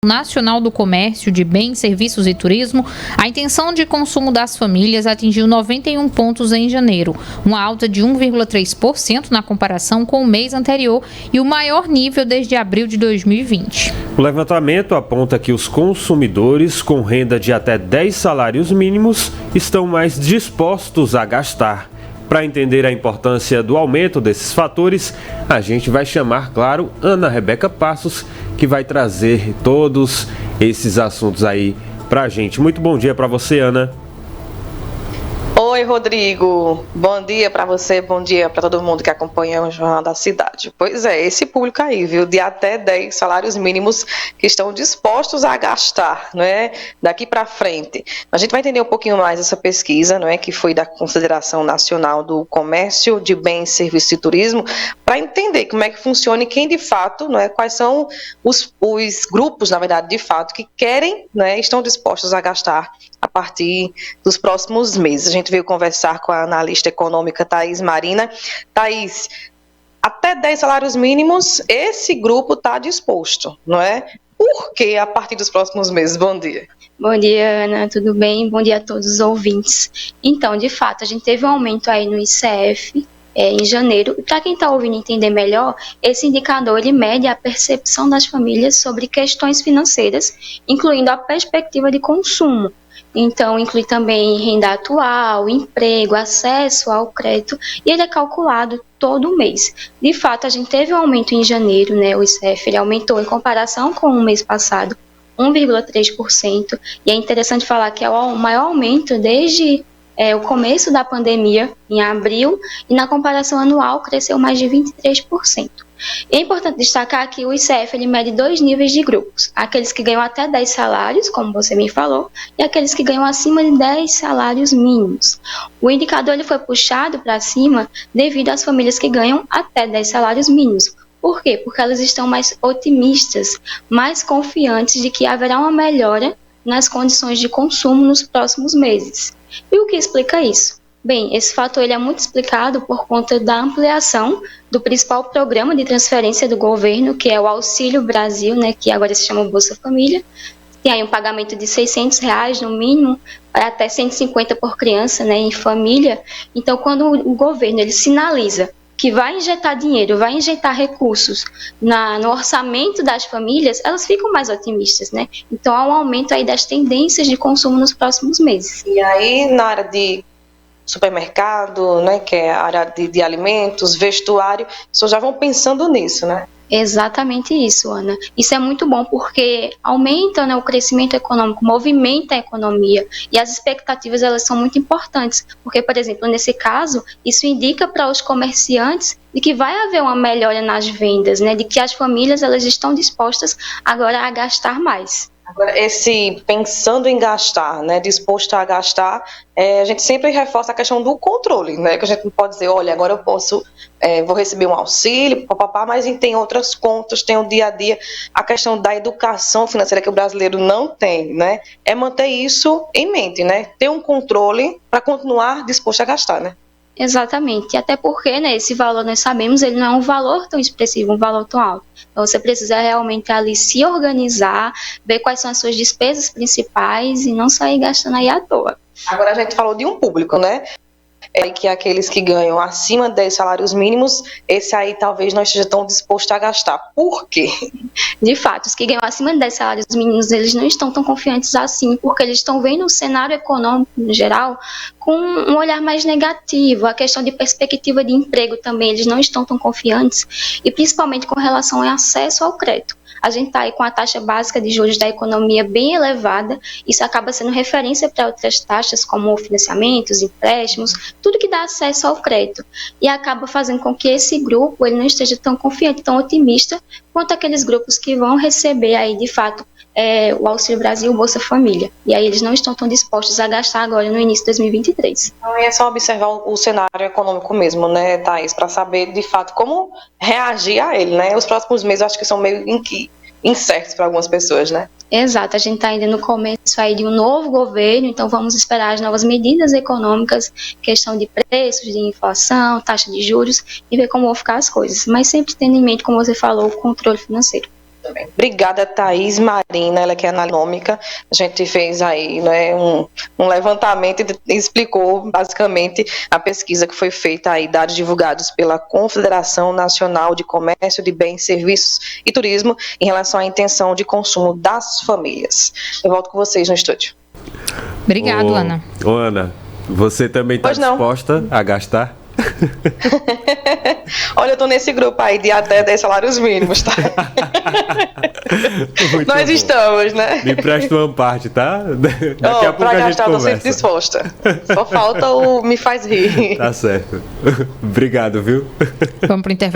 Nacional do Comércio de Bens, Serviços e Turismo, a intenção de consumo das famílias atingiu 91 pontos em janeiro, uma alta de 1,3% na comparação com o mês anterior e o maior nível desde abril de 2020. O levantamento aponta que os consumidores com renda de até 10 salários mínimos estão mais dispostos a gastar. Para entender a importância do aumento desses fatores, a gente vai chamar, claro, Ana Rebeca Passos, que vai trazer todos esses assuntos aí para a gente. Muito bom dia para você, Ana. Oi, Rodrigo. Bom dia para você, bom dia para todo mundo que acompanha o Jornal da Cidade. Pois é, esse público aí, viu, de até 10 salários mínimos que estão dispostos a gastar, não é, daqui para frente. A gente vai entender um pouquinho mais essa pesquisa, não é, que foi da Confederação Nacional do Comércio de Bens, Serviços e Turismo, para entender como é que funciona e quem de fato, não é, quais são os grupos, na verdade, de fato, que querem, não é, estão dispostos a gastar a partir dos próximos meses. A gente veio conversar com a analista econômica Thaís Marina. Thaís, até 10 salários mínimos, esse grupo está disposto, não é? Por que a partir dos próximos meses? Bom dia. Bom dia, Ana, tudo bem? Bom dia a todos os ouvintes. Então, de fato, a gente teve um aumento aí no ICF em janeiro. E para quem está ouvindo entender melhor, esse indicador ele mede a percepção das famílias sobre questões financeiras, incluindo a perspectiva de consumo. Então, inclui também renda atual, emprego, acesso ao crédito, e ele é calculado todo mês. De fato, a gente teve um aumento em janeiro, né? O ICF ele aumentou em comparação com o mês passado, 1,3%, e é interessante falar que é o maior aumento desde o começo da pandemia, em abril, e na comparação anual cresceu mais de 23%. É importante destacar que o ICF ele mede 2 níveis de grupos, aqueles que ganham até 10 salários, como você me falou, e aqueles que ganham acima de 10 salários mínimos. O indicador ele foi puxado para cima devido às famílias que ganham até 10 salários mínimos. Por quê? Porque elas estão mais otimistas, mais confiantes de que haverá uma melhora nas condições de consumo nos próximos meses. E o que explica isso? Bem, esse fator ele é muito explicado por conta da ampliação do principal programa de transferência do governo, que é o Auxílio Brasil, né, que agora se chama Bolsa Família. Tem aí um pagamento de R$600 no mínimo, até 150 por criança, né, em família. Então, quando o governo ele sinaliza que vai injetar dinheiro, vai injetar recursos no orçamento das famílias, elas ficam mais otimistas, né? Então, há um aumento aí das tendências de consumo nos próximos meses. E aí, na área de supermercado, né, que é a área de alimentos, vestuário, vocês já vão pensando nisso, né? Exatamente isso, Ana. Isso é muito bom porque aumenta, né, o crescimento econômico, movimenta a economia e as expectativas elas são muito importantes, porque, por exemplo, nesse caso, isso indica para os comerciantes de que vai haver uma melhora nas vendas, né, de que as famílias elas estão dispostas agora a gastar mais. Agora, esse pensando em gastar, né, disposto a gastar, a gente sempre reforça a questão do controle, né, que a gente não pode dizer, olha, agora eu posso, vou receber um auxílio, papapá, mas tem outras contas, tem o dia a dia, a questão da educação financeira que o brasileiro não tem, né, é manter isso em mente, né, ter um controle para continuar disposto a gastar, né. Exatamente, até porque, né, esse valor nós sabemos, ele não é um valor tão expressivo, um valor tão alto. Então você precisa realmente ali se organizar, ver quais são as suas despesas principais e não sair gastando aí à toa. Agora a gente falou de um público, né? Que aqueles que ganham acima de 10 salários mínimos, esse aí talvez não esteja tão disposto a gastar. Por quê? De fato, os que ganham acima de 10 salários mínimos, eles não estão tão confiantes assim, porque eles estão vendo o cenário econômico, no geral, com um olhar mais negativo. A questão de perspectiva de emprego também, eles não estão tão confiantes, e principalmente com relação ao acesso ao crédito. A gente está aí com a taxa básica de juros da economia bem elevada, isso acaba sendo referência para outras taxas como financiamentos, empréstimos, tudo que dá acesso ao crédito, e acaba fazendo com que esse grupo ele não esteja tão confiante, tão otimista, quanto aqueles grupos que vão receber aí de fato o Auxílio Brasil, o Bolsa Família, e aí eles não estão tão dispostos a gastar agora no início de 2023. Então é só observar o cenário econômico mesmo, né, Thaís, para saber de fato como reagir a ele, né? Os próximos meses eu acho que são meio incertos para algumas pessoas, né? Exato, a gente está ainda no começo aí de um novo governo, então vamos esperar as novas medidas econômicas, questão de preços, de inflação, taxa de juros, e ver como vão ficar as coisas, mas sempre tendo em mente, como você falou, o controle financeiro. também. Obrigada, Thaís Marina, ela que é analitômica. A gente fez aí, né, um levantamento e explicou basicamente a pesquisa que foi feita aí, dados divulgados pela Confederação Nacional de Comércio de Bens, Serviços e Turismo em relação à intenção de consumo das famílias. Eu volto com vocês no estúdio. Obrigado, Ana. Ana, você também está disposta a gastar? Olha, eu tô nesse grupo aí de até 10 salários mínimos, tá? Nós bom. Estamos, né? Me presta uma parte, tá? Daqui a pouco a gente conversa. Pra gastar, eu tô sempre disposta. Só falta o me faz rir. Tá certo. Obrigado, viu? Vamos pro intervalo.